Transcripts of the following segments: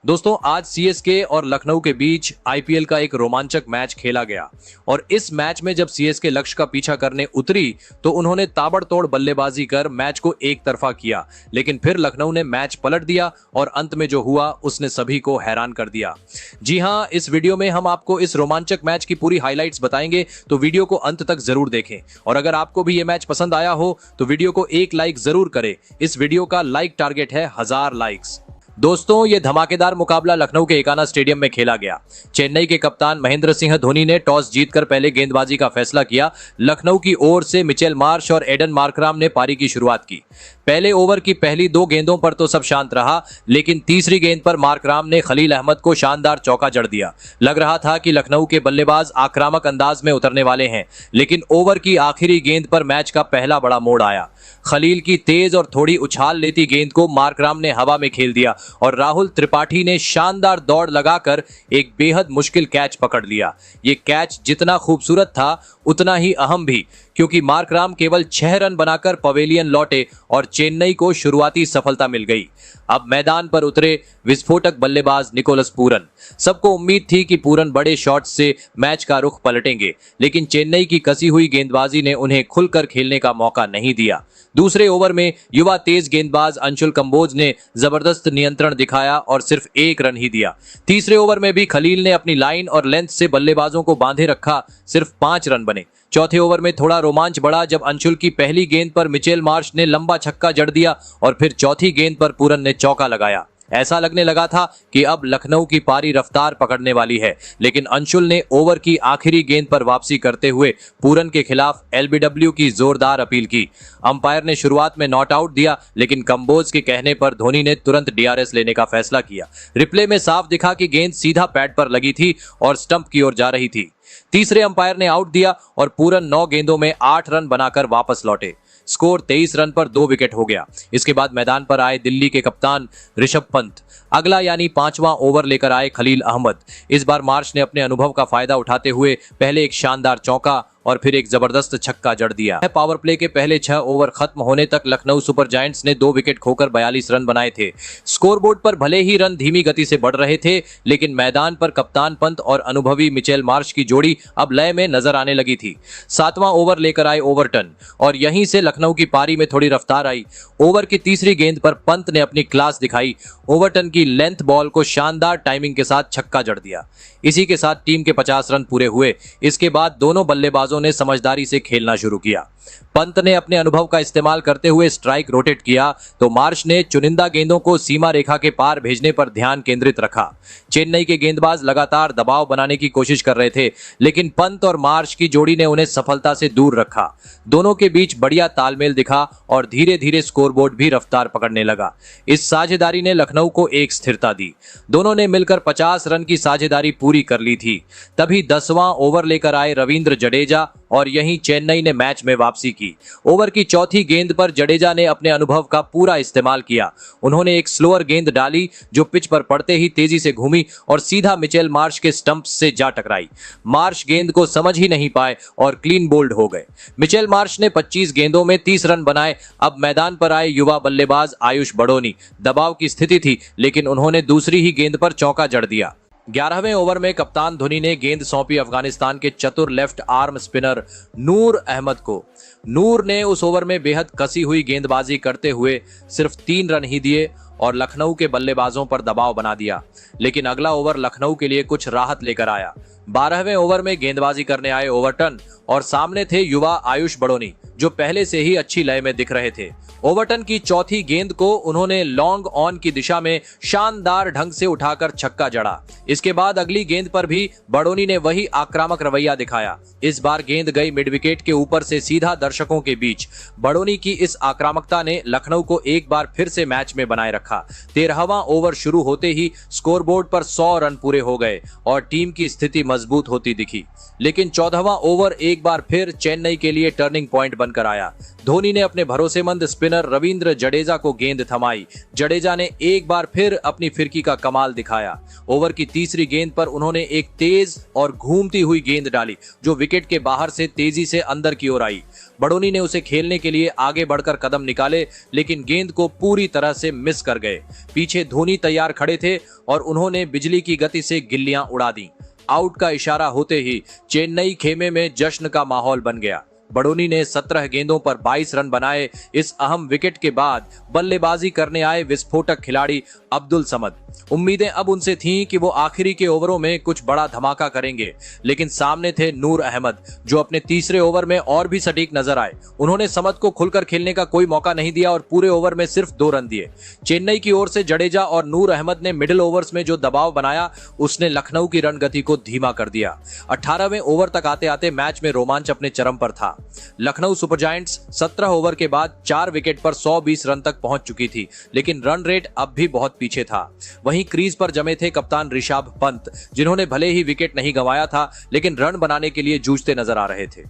दोस्तों आज सीएसके और लखनऊ के बीच आईपीएल का एक रोमांचक मैच खेला गया और इस मैच में जब सीएसके लक्ष्य का पीछा करने उतरी तो उन्होंने ताबड़तोड़ बल्लेबाजी कर मैच को एक तरफा किया, लेकिन फिर लखनऊ ने मैच पलट दिया और अंत में जो हुआ उसने सभी को हैरान कर दिया। जी हां, इस वीडियो में हम आपको इस रोमांचक मैच की पूरी हाइलाइट्स बताएंगे, तो वीडियो को अंत तक जरूर देखें। और अगर आपको भी ये मैच पसंद आया हो तो वीडियो को एक लाइक जरूर करें। इस वीडियो का लाइक टारगेट है 1000 लाइक्स। दोस्तों ये धमाकेदार मुकाबला लखनऊ के एकाना स्टेडियम में खेला गया। चेन्नई के कप्तान महेंद्र सिंह धोनी ने टॉस जीतकर पहले गेंदबाजी का फैसला किया। लखनऊ की ओर से मिचेल मार्श और एडन मार्कराम ने पारी की शुरुआत की। पहले ओवर की पहली 2 गेंदों पर तो सब शांत रहा, लेकिन तीसरी गेंद पर मार्कराम ने खलील अहमद को शानदार चौका जड़ दिया। लग रहा था कि लखनऊ के बल्लेबाज आक्रामक अंदाज में उतरने वाले हैं, लेकिन ओवर की आखिरी गेंद पर मैच का पहला बड़ा मोड़ आया। खलील की तेज और थोड़ी उछाल लेती गेंद को मार्कराम ने हवा में खेल दिया और राहुल त्रिपाठी ने शानदार दौड़ लगाकर एक बेहद मुश्किल कैच पकड़ लिया। ये कैच जितना खूबसूरत था उतना ही अहम भी, क्योंकि मार्कराम केवल 6 रन बनाकर पवेलियन लौटे और चेन्नई को शुरुआती सफलता मिल गई। अब मैदान पर उतरे विस्फोटक बल्लेबाज निकोलस पूरन। सबको उम्मीद थी कि पूरन बड़े शॉट से मैच का रुख पलटेंगे, लेकिन चेन्नई की कसी हुई गेंदबाजी ने उन्हें खुलकर खेलने का मौका नहीं दिया। दूसरे ओवर में युवा तेज गेंदबाज अंशुल कंबोज ने जबरदस्त नियंत्रण दिखाया और सिर्फ 1 रन ही दिया। तीसरे ओवर में भी खलील ने अपनी लाइन और लेंथ से बल्लेबाजों को बांधे रखा, सिर्फ 5 रन बने। चौथे ओवर में थोड़ा रोमांच बढ़ा जब अंशुल की पहली गेंद पर मिचेल मार्श ने लंबा छक्का जड़ दिया और फिर चौथी गेंद पर पूरन ने चौका लगाया। ऐसा लगने लगा था कि अब लखनऊ की पारी रफ्तार पकड़ने वाली है, लेकिन अंशुल ने ओवर की आखिरी गेंद पर वापसी करते हुए पूरन के खिलाफ एलबीडब्ल्यू की जोरदार अपील की। अंपायर ने शुरुआत में नॉट आउट दिया, लेकिन कंबोज के कहने पर धोनी ने तुरंत डीआरएस लेने का फैसला किया। रिप्ले में साफ दिखा कि गेंद सीधा पैड पर लगी थी और स्टंप की ओर जा रही थी। तीसरे अंपायर ने आउट दिया और पूरन 9 गेंदों में 8 रन बनाकर वापस लौटे। स्कोर 23 रन पर 2 विकेट हो गया। इसके बाद मैदान पर आए दिल्ली के कप्तान ऋषभ पंत। अगला यानी 5वां ओवर लेकर आए खलील अहमद। इस बार मार्श ने अपने अनुभव का फायदा उठाते हुए पहले एक शानदार चौका और फिर एक जबरदस्त छक्का जड़ दिया। पावर प्ले के पहले 6 ओवर खत्म होने तक लखनऊ सुपर जायंट्स ने 2 विकेट खोकर 42 रन बनाए थे। स्कोरबोर्ड पर भले ही रन धीमी गति से बढ़ रहे थे, लेकिन मैदान पर कप्तान पंत और अनुभवी मिचेल मार्श की जोड़ी अब लय में नजर आने लगी थी। 7वां ओवर लेकर आए ओवरटन और यहीं से लखनऊ की पारी में थोड़ी रफ्तार आई। ओवर की तीसरी गेंद पर पंत ने अपनी क्लास दिखाई। ओवरटन की लेंथ बॉल को शानदार टाइमिंग के साथ छक्का जड़ दिया। इसी के साथ टीम के 50 रन पूरे हुए। इसके बाद दोनों बल्लेबाजों ने समझदारी से खेलना शुरू किया। पंत ने अपने अनुभव का इस्तेमाल करते हुए स्ट्राइक रोटेट किया, तो मार्श ने चुनिंदा गेंदों को सीमा रेखा के पार भेजने पर ध्यान केंद्रित रखा। चेन्नई के गेंदबाज लगातार दबाव बनाने की कोशिश कर रहे थे, लेकिन पंत और मार्श की जोड़ी ने उन्हें सफलता से दूर रखा। दोनों के बीच बढ़िया तालमेल दिखा और धीरे धीरे स्कोरबोर्ड भी रफ्तार पकड़ने लगा। इस साझेदारी ने लखनऊ को एक स्थिरता दी। दोनों ने मिलकर 50 रन की साझेदारी पूरी कर ली थी। तभी 10वां ओवर लेकर आए रविंद्र जडेजा और यहीं चेन्नई ने मैच में वापसी की। ओवर की चौथी गेंद पर जडेजा ने अपने अनुभव का पूरा इस्तेमाल किया। उन्होंने एक स्लोअर गेंद डाली जो पिच पर पड़ते ही तेजी से घूमी और सीधा मिचेल मार्श के स्टंप से जा टकराई। मार्श गेंद को समझ ही नहीं पाए और क्लीन बोल्ड हो गए। मिचेल मार्श ने 25 गेंदों में 30 रन बनाए। अब मैदान पर आए युवा बल्लेबाज आयुष बड़ोनी। दबाव की स्थिति थी, लेकिन उन्होंने दूसरी ही गेंद पर चौका जड़ दिया। 11वें ओवर में कप्तान धोनी ने गेंद सौंपी अफगानिस्तान के चतुर लेफ्ट आर्म स्पिनर नूर अहमद को। नूर ने उस ओवर में बेहद कसी हुई गेंदबाजी करते हुए सिर्फ 3 रन ही दिए और लखनऊ के बल्लेबाजों पर दबाव बना दिया। लेकिन अगला ओवर लखनऊ के लिए कुछ राहत लेकर आया। 12वें ओवर में गेंदबाजी करने आए ओवरटन और सामने थे युवा आयुष बड़ोनी, जो पहले से ही अच्छी लय में दिख रहे थे। ओवरटन की चौथी गेंद को उन्होंने लॉन्ग ऑन की दिशा में शानदार ढंग से उठाकर छक्का जड़ा। इसके बाद अगली गेंद पर भी बड़ोनी ने वही आक्रामक रवैया दिखाया। इस बार गेंद गई मिड विकेट के ऊपर से सीधा दर्शकों के बीच। बड़ोनी की इस आक्रामकता ने लखनऊ को एक बार फिर से मैच में बनाए रखा। 13वां ओवर शुरू होते ही स्कोरबोर्ड पर 100 रन पूरे हो गए और टीम की स्थिति मजबूत होती दिखी। लेकिन 14वां ओवर एक बार फिर चेन्नई के लिए टर्निंग पॉइंट बनकर आया। धोनी ने अपने भरोसेमंद स्पिनर रविंद्र जडेजा को गेंद थमाई। जडेजा ने एक बार फिर अपनी फिरकी का कमाल दिखाया। ओवर की तीसरी गेंद पर उन्होंने एक तेज और घूमती हुई गेंद डाली जो विकेट के बाहर से तेजी से अंदर की ओर आई। बड़ोनी ने उसे खेलने के लिए आगे बढ़कर कदम निकाले, लेकिन गेंद को पूरी तरह से मिस कर कर गए। पीछे धोनी तैयार खड़े थे और उन्होंने बिजली की गति से गिल्लियां उड़ा दी। आउट का इशारा होते ही चेन्नई खेमे में जश्न का माहौल बन गया। बड़ोनी ने 17 गेंदों पर 22 रन बनाए। इस अहम विकेट के बाद बल्लेबाजी करने आए विस्फोटक खिलाड़ी अब्दुल समद। उम्मीदें अब उनसे थीं कि वो आखिरी के ओवरों में कुछ बड़ा धमाका करेंगे, लेकिन सामने थे नूर अहमद, जो अपने तीसरे ओवर में और भी सटीक नजर आए। उन्होंने समद को खुलकर खेलने का कोई मौका नहीं दिया और पूरे ओवर में सिर्फ 2 रन दिए। चेन्नई की ओर से जडेजा और नूर अहमद ने मिडिल ओवर्स में जो दबाव बनाया, उसने लखनऊ की रण गति को धीमा कर दिया। 18वें ओवर तक आते आते मैच में रोमांच अपने चरम पर था। लखनऊ सुपर जायंट्स 17 ओवर के बाद 4 विकेट पर 120 रन तक पहुंच चुकी थी, लेकिन रन रेट अब भी बहुत पीछे था। वहीं क्रीज पर जमे थे कप्तान ऋषभ पंत, जिन्होंने भले ही विकेट नहीं गंवाया था, लेकिन रन बनाने के लिए जूझते नजर आ रहे थे।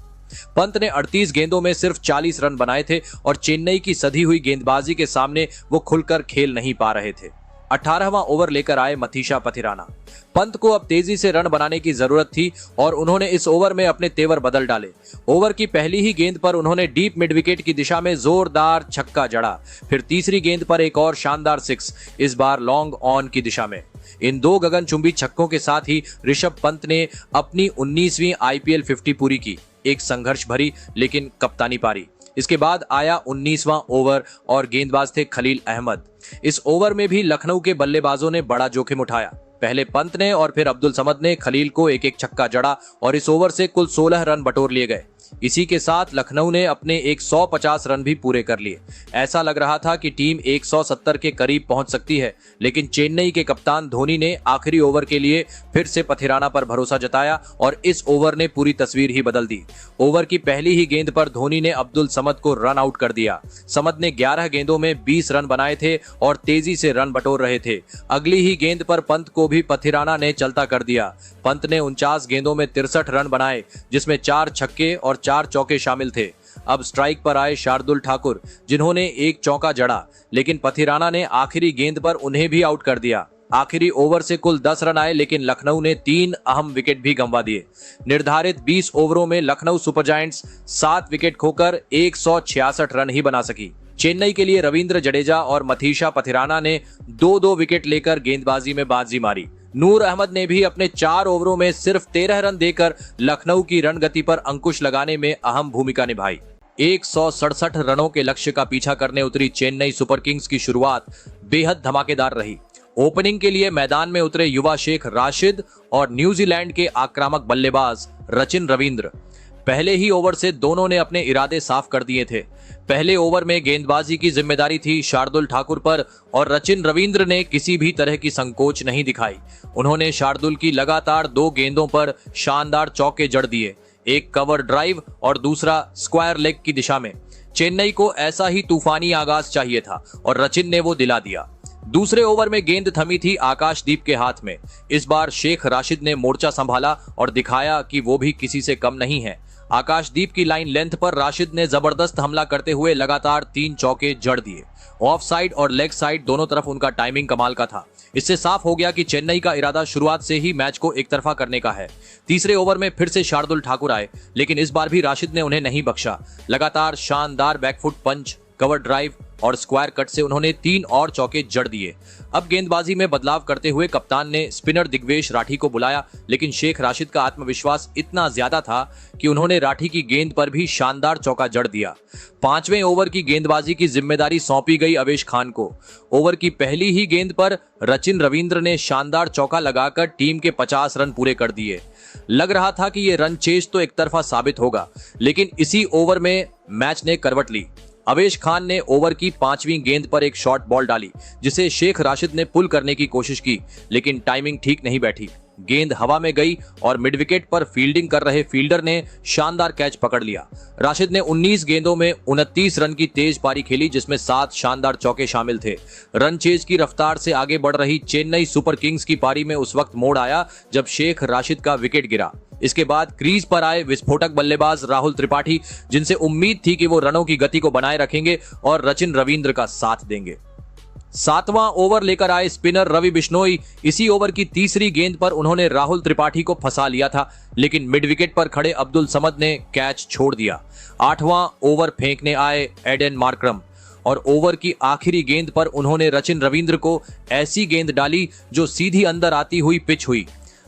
पंत ने 38 गेंदों में सिर्फ 40 रन बनाए थे और चेन्नई की सधी हुई गेंदबाजी के सामने वो खुलकर खेल नहीं पा रहे थे। 18वां ओवर लेकर आए मथीशा पथिराना। पंत को अब तेजी से रन बनाने की जरूरत थी और उन्होंने इस ओवर में अपने तेवर बदल डाले। ओवर की पहली ही गेंद पर उन्होंने डीप मिड विकेट की दिशा में जोरदार छक्का जड़ा। फिर तीसरी गेंद पर एक और शानदार 6, इस बार लॉन्ग ऑन की दिशा में। इन 2 गगनचुंबी छक्कों के साथ ही ऋषभ पंत ने अपनी 19वीं IPL 50 पूरी की। एक संघर्ष भरी लेकिन कप्तानी पारी। इसके बाद आया 19वां ओवर और गेंदबाज थे खलील अहमद। इस ओवर में भी लखनऊ के बल्लेबाजों ने बड़ा जोखिम उठाया। पहले पंत ने और फिर अब्दुल समद ने खलील को एक एक छक्का जड़ा और इस ओवर से कुल 16 रन बटोर लिए गए। इसी के साथ लखनऊ ने अपने 150 रन भी पूरे कर लिए। ऐसा लग रहा था कि टीम 170 के करीब पहुंच सकती है, लेकिन चेन्नई के कप्तान धोनी ने आखिरी ओवर के लिए फिर से पथिराना पर भरोसा जताया और इस ओवर ने पूरी तस्वीर ही बदल दी। ओवर की पहली ही गेंद पर धोनी ने अब्दुल समद को रन आउट कर दिया। समद ने 11 गेंदों में 20 रन बनाए थे और तेजी से रन बटोर रहे थे। अगली ही गेंद पर पंत को भी पथिराना ने चलता कर दिया। पंत ने 49 गेंदों में 63 रन बनाए, जिसमें 4 छक्के और 4 चौके शामिल थे। अब स्ट्राइक पर आए शार्दुल ठाकुर, जिन्होंने एक चौका जड़ा, लेकिन पथिराना ने आखिरी गेंद पर उन्हें भी आउट कर दिया। आखिरी ओवर से कुल 10 रन आए, लेकिन लखनऊ ने 3 अहम विकेट भी गंवा दिए। निर्धारित 20 ओवरों में लखनऊ सुपर जायंट्स 7 विकेट खोकर 166 रन ही बना सकी। चेन्नई के लिए रविंद्र जडेजा और मथीशा पथिराना ने 2-2 विकेट लेकर गेंदबाजी में बाजी मारी। नूर अहमद ने भी अपने 4 ओवरों में सिर्फ 13 रन देकर लखनऊ की रणगति पर अंकुश लगाने में अहम भूमिका निभाई। 167 रनों के लक्ष्य का पीछा करने उतरी चेन्नई सुपर किंग्स की शुरुआत बेहद धमाकेदार रही। ओपनिंग के लिए मैदान में उतरे युवा शेख राशिद और न्यूजीलैंड के आक्रामक बल्लेबाज रचिन रविंद्र। पहले ही ओवर से दोनों ने अपने इरादे साफ कर दिए थे। पहले ओवर में गेंदबाजी की जिम्मेदारी थी शार्दुल ठाकुर पर और रचिन रविंद्र ने किसी भी तरह की संकोच नहीं दिखाई। उन्होंने शार्दुल की लगातार 2 गेंदों पर शानदार चौके जड़ दिए, एक कवर ड्राइव और दूसरा स्क्वायर लेग की दिशा में। चेन्नई को ऐसा ही तूफानी आगाज चाहिए था और रचिन ने वो दिला दिया। दूसरे ओवर में गेंद थमी थी आकाशदीप के हाथ में। इस बार शेख राशिद ने मोर्चा संभाला और दिखाया कि वो भी किसी से कम नहीं है। आकाशदीप की लाइन लेंथ पर राशिद ने जबरदस्त हमला करते हुए लगातार 3 चौके जड़ दिए। ऑफ साइड और लेग साइड दोनों तरफ उनका टाइमिंग कमाल का था। इससे साफ हो गया कि चेन्नई का इरादा शुरुआत से ही मैच को एक तरफा करने का है। तीसरे ओवर में फिर से शार्दुल ठाकुर आए, लेकिन इस बार भी राशिद ने उन्हें नहीं बख्शा। लगातार शानदार बैकफुट पंच, कवर ड्राइव और स्क्वायर कट से उन्होंने 3 और चौके जड़ दिए। अब गेंदबाजी में बदलाव करते हुए कप्तान ने स्पिनर दिग्वेश राठी को बुलाया, लेकिन शेख राशिद का आत्मविश्वास इतना ज्यादा था कि उन्होंने राठी की गेंद पर भी शानदार चौका जड़ दिया। 5वें ओवर की गेंदबाजी की जिम्मेदारी सौंपी गई अवेश खान को। ओवर की पहली ही गेंद पर रचिन रविंद्र ने शानदार चौका लगाकर टीम के 50 रन पूरे कर दिए। लग रहा था कि ये रन चेज तो एक तरफा साबित होगा, लेकिन इसी ओवर में मैच ने करवट ली। अवेश खान ने ओवर की 5वीं गेंद पर एक शॉर्ट बॉल डाली, जिसे शेख राशिद ने पुल करने की कोशिश की, लेकिन टाइमिंग ठीक नहीं बैठी। गेंद हवा में गई और मिड विकेट पर फील्डिंग कर रहे फील्डर ने शानदार कैच पकड़ लिया। राशिद ने 19 गेंदों में 29 रन की तेज पारी खेली, जिसमें 7 शानदार चौके शामिल थे। रन चेज की रफ्तार से आगे बढ़ रही चेन्नई सुपर किंग्स की पारी में उस वक्त मोड़ आया जब शेख राशिद का विकेट गिरा। इसके बाद क्रीज पर आए विस्फोटक बल्लेबाज राहुल त्रिपाठी, जिनसे उम्मीद थी कि वो रनों की गति को बनाए रखेंगे और रचिन रविंद्र का साथ देंगे। 7वां ओवर लेकर आए स्पिनर रवि बिश्नोई। इसी ओवर की तीसरी गेंद पर उन्होंने राहुल त्रिपाठी को फंसा लिया था, लेकिन मिड विकेट पर खड़े अब्दुल समद ने कैच छोड़ दिया। 8वां ओवर फेंकने आए एडेन मार्करम। और ओवर की आखिरी गेंद पर उन्होंने सचिन रविंद्र को ऐसी गेंद डाली जो सीधी अंदर आती हुई पिच हुई।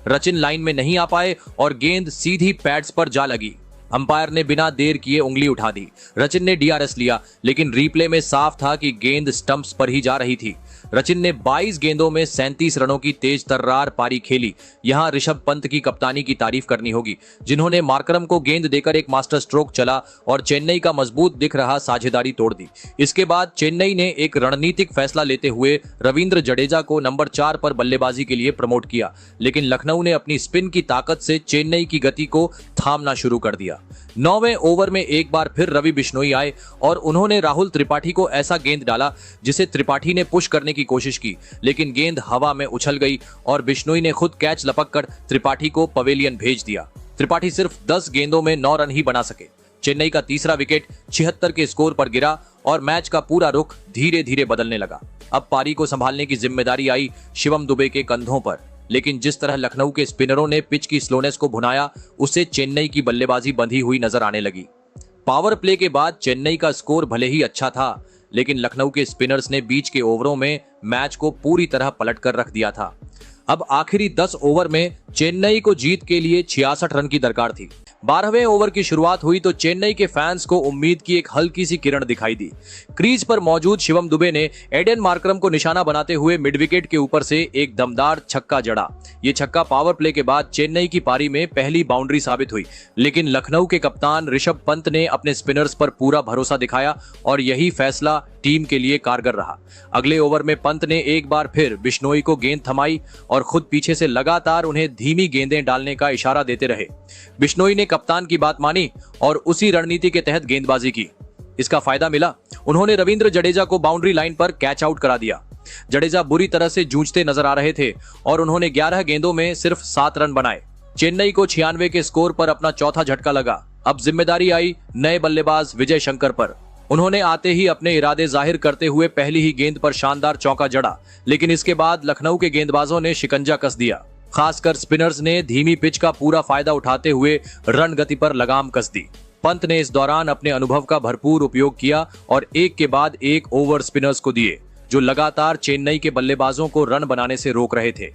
सचिन लाइन में नहीं आ पाए और गेंद सीधी पैड्स पर जा लगी। अंपायर ने बिना देर किए उंगली उठा दी। सचिन ने डीआरएस लिया, लेकिन रिप्ले में साफ था कि गेंद स्टंप्स पर ही जा रही थी। सचिन ने 22 गेंदों में 37 रनों की तेज तर्रार पारी खेली। यहां ऋषभ पंत की कप्तानी की तारीफ करनी होगी, जिन्होंने मार्करम को गेंद देकर एक मास्टर स्ट्रोक चला और चेन्नई का मजबूत दिख रहा साझेदारी तोड़ दी। इसके बाद चेन्नई ने एक रणनीतिक फैसला लेते हुए रविंद्र जडेजा को नंबर 4 पर बल्लेबाजी के लिए प्रमोट किया, लेकिन लखनऊ ने अपनी स्पिन की ताकत से चेन्नई की गति को थामना शुरू कर दिया। 9वें ओवर में एक बार फिर रवि बिश्नोई आए और उन्होंने राहुल त्रिपाठी को ऐसा गेंद डाला जिसे त्रिपाठी ने पुश करने की कोशिश की, लेकिन गेंद हवा में उछल गई और बिश्नोई ने खुद कैच लपककर त्रिपाठी को पवेलियन भेज दिया। त्रिपाठी सिर्फ 10 गेंदों में 9 रन ही बना सके। चेन्नई का तीसरा विकेट 76 के स्कोर पर गिरा और मैच का पूरा रुख धीरे धीरे बदलने लगा। अब पारी को संभालने की जिम्मेदारी आई शिवम दुबे के कंधों पर, लेकिन जिस तरह लखनऊ के स्पिनरों ने पिच की स्लोनेस को भुनाया, उससे चेन्नई की बल्लेबाजी बंधी हुई नजर आने लगी। पावर प्ले के बाद चेन्नई का स्कोर भले ही अच्छा था, लेकिन लखनऊ के स्पिनर्स ने बीच के ओवरों में मैच को पूरी तरह पलट कर रख दिया था। अब आखिरी 10 ओवर में चेन्नई को जीत के लिए 66 रन की दरकार थी। 12वें ओवर की शुरुआत हुई तो चेन्नई के फैंस को उम्मीद की एक हल्की सी किरण दिखाई दी। क्रीज पर मौजूद शिवम दुबे ने एडन मार्करम को निशाना बनाते हुए मिड विकेट के ऊपर से एक दमदार छक्का जड़ा। ये छक्का पावर प्ले के बाद चेन्नई की पारी में पहली बाउंड्री साबित हुई, लेकिन लखनऊ के कप्तान ऋषभ पंत ने अपने स्पिनर्स पर पूरा भरोसा दिखाया और यही फैसला टीम के लिए कारगर रहा। अगले ओवर में पंत ने एक बार फिर बिश्नोई को गेंद थमाई और खुद पीछे से लगातार उन्हें धीमी गेंदें डालने का इशारा देते रहे। बिश्नोई ने कप्तान की बात मानी और उसी रणनीति के तहत गेंदबाजी की। इसका फायदा मिला। उन्होंने रविंद्र जडेजा को बाउंड्री लाइन पर कैच आउट करा दिया। जडेजा बुरी तरह से जूझते नजर आ रहे थे और उन्होंने 11 गेंदों में सिर्फ 7 रन बनाए। चेन्नई को 96 के स्कोर पर अपना चौथा झटका लगा। अब जिम्मेदारी आई नए बल्लेबाज विजय शंकर पर। उन्होंने आते ही अपने इरादे जाहिर करते हुए पहली ही गेंद पर शानदार चौका जड़ा, लेकिन इसके बाद लखनऊ के गेंदबाजों ने शिकंजा कस दिया। खासकर स्पिनर्स ने धीमी पिच का पूरा फायदा उठाते हुए रन गति पर लगाम कस दी। पंत ने इस दौरान अपने अनुभव का भरपूर उपयोग किया और एक के बाद एक ओवर स्पिनर्स को दिए, जो लगातार चेन्नई के बल्लेबाजों को रन बनाने से रोक रहे थे।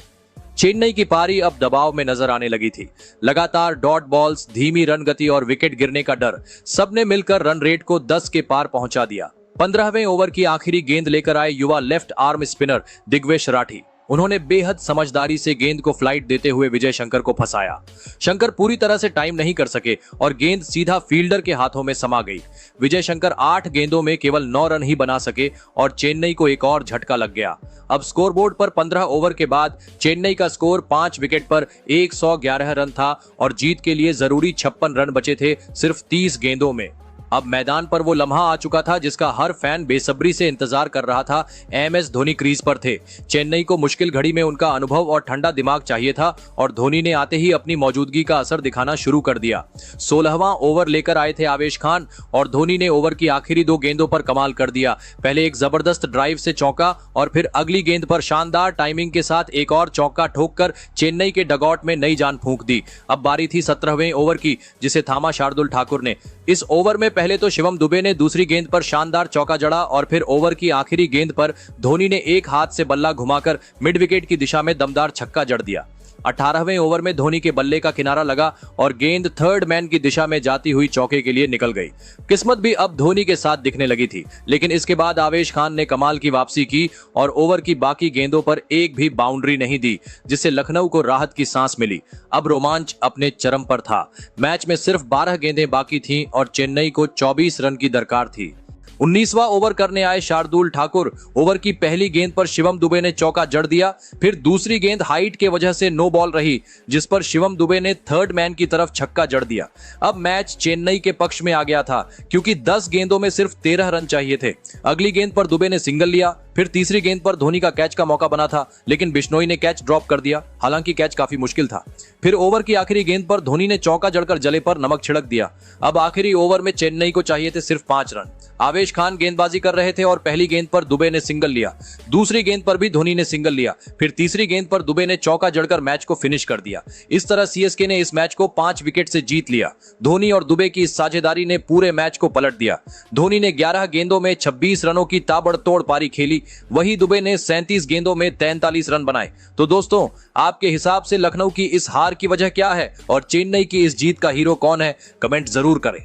चेन्नई की पारी अब दबाव में नजर आने लगी थी। लगातार डॉट बॉल्स, धीमी रन गति और विकेट गिरने का डर, सबने मिलकर रन रेट को 10 के पार पहुंचा दिया। 15वें ओवर की आखिरी गेंद लेकर आए युवा left arm spinner Digvesh Rathi. उन्होंने बेहद समझदारी से गेंद को फ्लाइट देते हुए विजय शंकर को फंसाया। शंकर पूरी तरह से टाइम नहीं कर सके और गेंद सीधा फील्डर के हाथों में समा गई। विजय शंकर 8 गेंदों में केवल 9 रन ही बना सके और चेन्नई को एक और झटका लग गया। अब स्कोरबोर्ड पर 15 ओवर के बाद चेन्नई का स्कोर 5 विकेट पर 111 रन था और जीत के लिए जरूरी 56 रन बचे थे सिर्फ 30 गेंदों में। अब मैदान पर वो लम्हा आ चुका था जिसका हर फैन बेसब्री से इंतजार कर रहा था। MS धोनी क्रीज पर थे। चेन्नई को मुश्किल घड़ी में उनका अनुभव और ठंडा दिमाग चाहिए था और धोनी ने आते ही अपनी मौजूदगी का असर दिखाना शुरू कर दिया। 16वां ओवर लेकर आए थे आवेश खान और धोनी ने ओवर की आखिरी 2 गेंदों पर कमाल कर दिया। पहले एक जबरदस्त ड्राइव से चौका और फिर अगली गेंद पर शानदार टाइमिंग के साथ एक और चौका ठोककर चेन्नई के डगआउट में नई जान फूंक दी। अब बारी थी 17वें ओवर की, जिसे थामा शार्दुल ठाकुर ने। इस ओवर में पहले तो शिवम दुबे ने दूसरी गेंद पर शानदार चौका जड़ा और फिर ओवर की आखिरी गेंद पर धोनी ने एक हाथ से बल्ला घुमाकर मिड विकेट की दिशा में दमदार छक्का जड़ दिया। 18वें ओवर में धोनी के बल्ले का किनारा लगा और गेंद थर्ड मैन की दिशा में जाती हुई चौके के लिए निकल गई। किस्मत भी अब धोनी के साथ दिखने लगी थी, लेकिन इसके बाद आवेश खान ने कमाल की वापसी की और ओवर की बाकी गेंदों पर एक भी बाउंड्री नहीं दी, जिससे लखनऊ को राहत की सांस मिली। अब रोमांच अपने चरम पर था। मैच में सिर्फ 12 गेंदें बाकी थीं और चेन्नई को 24 रन की दरकार थी। 19वां ओवर करने आए शार्दुल ठाकुर। ओवर की पहली गेंद पर शिवम दुबे ने चौका जड़ दिया। फिर दूसरी गेंद हाइट के वजह से नो बॉल रही, जिस पर शिवम दुबे ने थर्ड मैन की तरफ छक्का जड़ दिया। अब मैच चेन्नई के पक्ष में आ गया था, क्योंकि 10 गेंदों में सिर्फ 13 रन चाहिए थे। अगली गेंद पर दुबे ने सिंगल लिया, फिर तीसरी गेंद पर धोनी का कैच का मौका बना था, लेकिन बिश्नोई ने कैच ड्रॉप कर दिया। हालांकि कैच काफी मुश्किल था। फिर ओवर की आखिरी गेंद पर धोनी ने चौका जड़कर जले पर नमक छिड़क दिया। अब आखिरी ओवर में चेन्नई को चाहिए थे सिर्फ 5 रन। आवेश खान गेंदबाजी कर रहे थे और पहली गेंद पर दुबे ने सिंगल लिया। दूसरी गेंद पर भी धोनी ने सिंगल लिया। फिर तीसरी गेंद पर दुबे ने चौका जड़कर मैच को फिनिश कर दिया। इस तरह सीएसके ने इस मैच को 5 विकेट से जीत लिया। धोनी और दुबे की इस साझेदारी ने पूरे मैच को पलट दिया। धोनी ने 11 गेंदों में 26 रनों की ताबड़तोड़ पारी खेली, वहीं दुबे ने 37 गेंदों में 43 रन बनाए। तो दोस्तों, आपके हिसाब से लखनऊ की इस हार की वजह क्या है और चेन्नई की इस जीत का हीरो कौन है? कमेंट जरूर करें।